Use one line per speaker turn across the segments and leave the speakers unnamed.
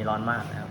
ร้อนมากนะครับ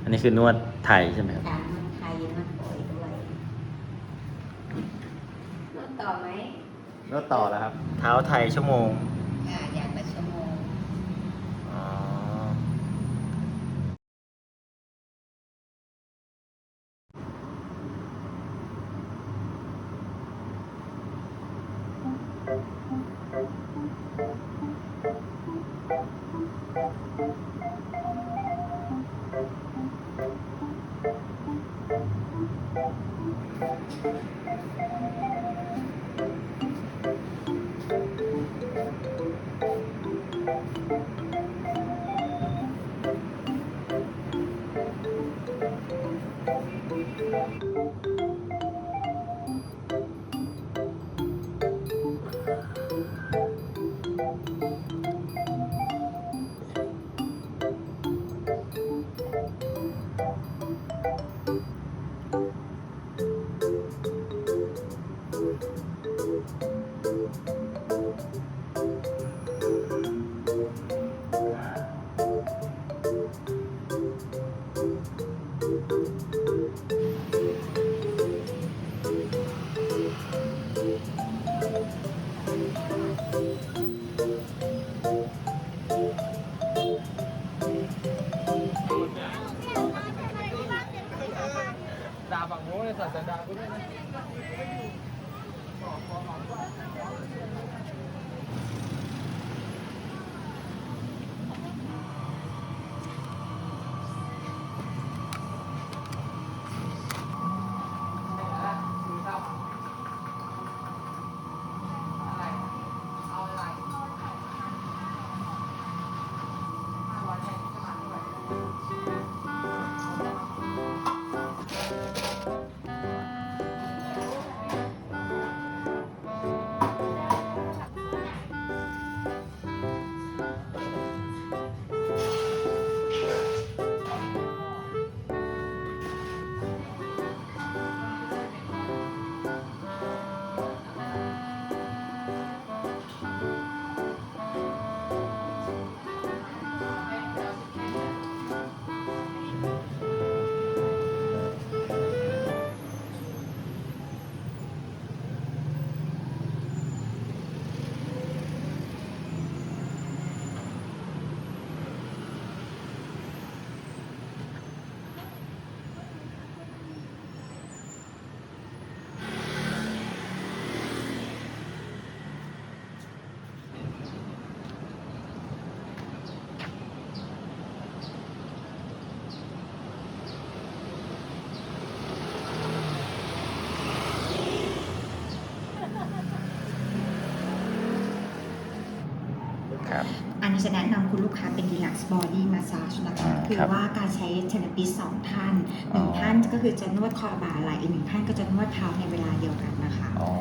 อันนี้คือนวดไทยใช่ไหมครับ
นวดไทยนวดโอยด้วยนวดต่อไหม
นวดต่อแล้วครับเท้าไทยชั่วโมง
อย่างละชั่วโมง
อ๋อ
ด่าฝั่งโน้นเลยสัตว์จะด่ากูด้วยนะ
จะแนะนำคุณลูกค้าเป็น Relax Body Massage นะคะคือ
ครับ
ว่าการใช้เทเลปิส2ท่านหนึ่งท่านก็คือจะนวดคอบ่าไหล่อีกหนึ่งท่านก็จะนวดเท้าในเวลาเดียวกันนะคะ
อ๋อ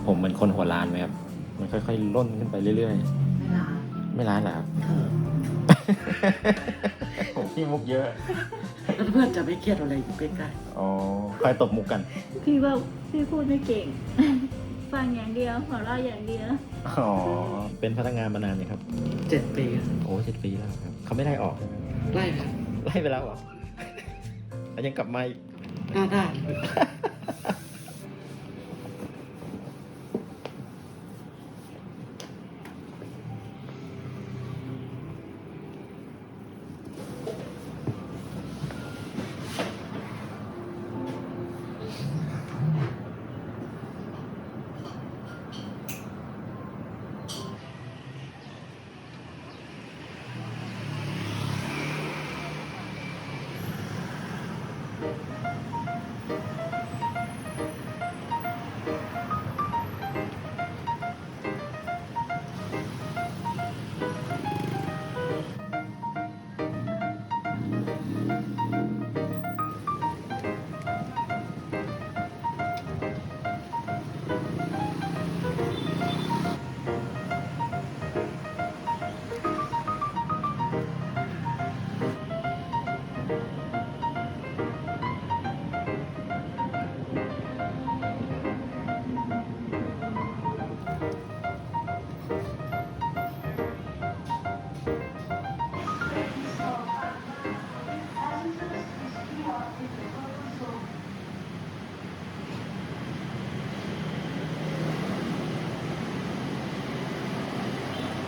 ผมเป็นคนหัวล้านไหมครับ มันค่อยๆล่นขึ้นไปเรื่อยๆ ไม่ล้านเหรอครับ ผมพี่มุกเยอะ
แล้วเพื่อนจะไม่เครียดอะไรอยู่ใกล้
อ๋อคอยตบมุกกัน
พี่ว่าพี่พูดไม่เก่ง ฟังอย่างเดียวหัวเราะอย่างเดียว
อ๋อ เป็นพนักงานมานานไหมครับ
ๆ7 ปี
โอ้7 ปีแล้วครับ เขาไม่ได้ออกใช่ไหม
ไล่ค่ะ
ไล่ไปแล้วเหรอ แล้วยังกลับมาอีก
หน้าด้าน
โ